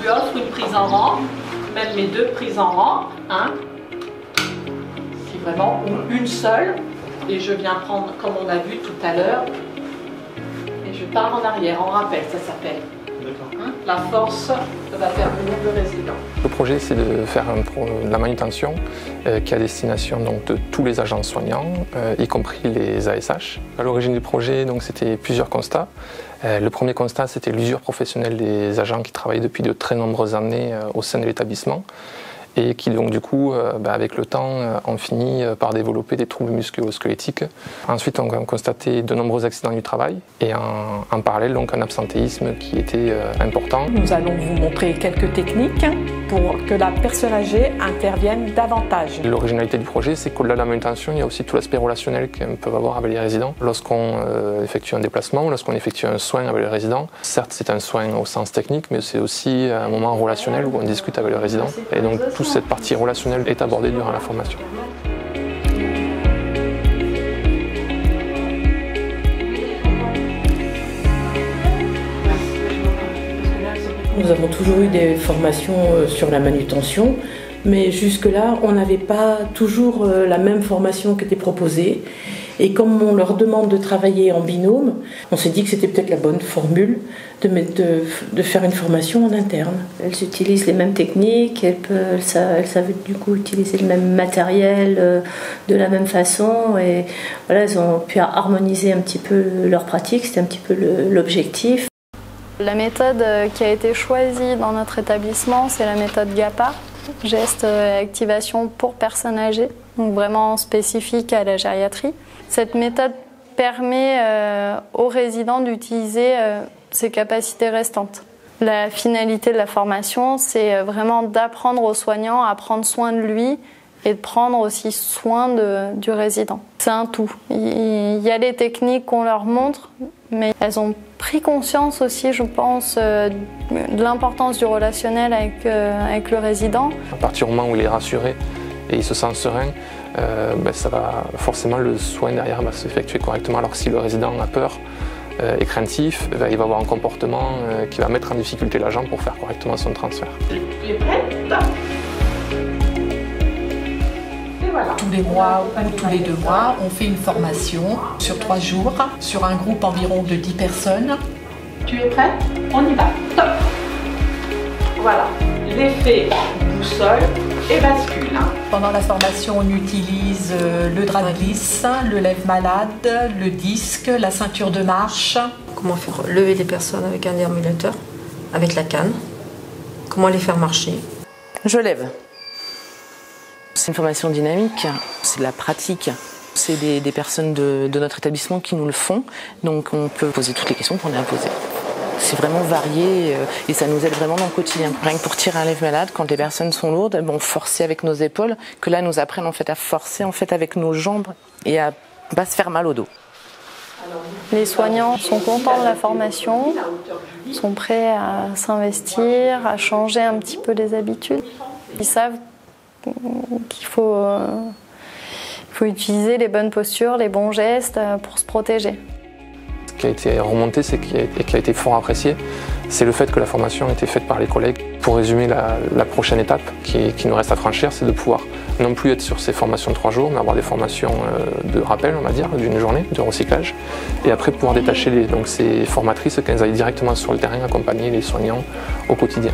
lui offre une prise en rang, même mes 2 prises en rang, hein, si vraiment, ou une seule, et je viens prendre, comme on a vu tout à l'heure, et je pars en arrière, en rappel, ça s'appelle. Hein, la force va faire venir le résident. Le projet, c'est de faire de la manutention qui est à destination donc, de tous les agents soignants, y compris les ASH. À l'origine du projet, c'était plusieurs constats. Le premier constat, c'était l'usure professionnelle des agents qui travaillaient depuis de très nombreuses années au sein de l'établissement et qui donc du coup, avec le temps, ont fini par développer des troubles musculo-squelettiques. Ensuite, on a constaté de nombreux accidents du travail et en parallèle, donc un absentéisme qui était important. Nous allons vous montrer quelques techniques pour que la personne âgée intervienne davantage. L'originalité du projet, c'est qu'au-delà de la manutention, il y a aussi tout l'aspect relationnel qu'on peut avoir avec les résidents. Lorsqu'on effectue un déplacement ou lorsqu'on effectue un soin avec le résident, certes c'est un soin au sens technique, mais c'est aussi un moment relationnel où on discute avec le résident. Et donc toute cette partie relationnelle est abordée durant la formation. Nous avons toujours eu des formations sur la manutention, mais jusque-là, on n'avait pas toujours la même formation qui était proposée. Et comme on leur demande de travailler en binôme, on s'est dit que c'était peut-être la bonne formule de faire une formation en interne. Elles utilisent les mêmes techniques, elles savent du coup utiliser le même matériel de la même façon. Et voilà, elles ont pu harmoniser un petit peu leur pratique, c'était un petit peu l'objectif. La méthode qui a été choisie dans notre établissement, c'est la méthode GAPA, geste activation pour personnes âgées, donc vraiment spécifique à la gériatrie. Cette méthode permet aux résidents d'utiliser ses capacités restantes. La finalité de la formation, c'est vraiment d'apprendre aux soignants à prendre soin de lui et de prendre aussi soin du résident. C'est un tout. Il y a les techniques qu'on leur montre, mais elles ont pris conscience aussi, je pense, de l'importance du relationnel avec le résident. À partir du moment où il est rassuré et il se sent serein, ça va, forcément le soin derrière va s'effectuer correctement. Alors que si le résident a peur et craintif, il va avoir un comportement qui va mettre en difficulté l'agent pour faire correctement son transfert. Tu es prête ? Tous les mois ou tous les 2 mois, on fait une formation sur 3 jours, sur un groupe environ de 10 personnes. Tu es prête? On y va. Top. Voilà. L'effet boussole et bascule. Pendant la formation, on utilise le drap de glisse, le lève-malade, le disque, la ceinture de marche. Comment faire lever les personnes avec un déambulateur, avec la canne. Comment les faire marcher. Je lève. C'est une formation dynamique, c'est de la pratique. C'est des personnes de notre établissement qui nous le font, donc on peut poser toutes les questions qu'on a à poser. C'est vraiment varié et ça nous aide vraiment dans le quotidien. Rien que pour tirer un lève-malade, quand les personnes sont lourdes, on forcer avec nos épaules, que là nous apprennent en fait à forcer avec nos jambes et à pas se faire mal au dos. Les soignants sont contents de la formation, sont prêts à s'investir, à changer un petit peu les habitudes. Ils savent qu'il faut utiliser les bonnes postures, les bons gestes pour se protéger. Ce qui a été remonté et qui a été fort apprécié, c'est le fait que la formation a été faite par les collègues. Pour résumer, la prochaine étape qui nous reste à franchir, c'est de pouvoir non plus être sur ces formations de 3 jours, mais avoir des formations de rappel, on va dire, d'une journée, de recyclage, et après pouvoir détacher ces formatrices, qu'elles aillent directement sur le terrain accompagner les soignants au quotidien.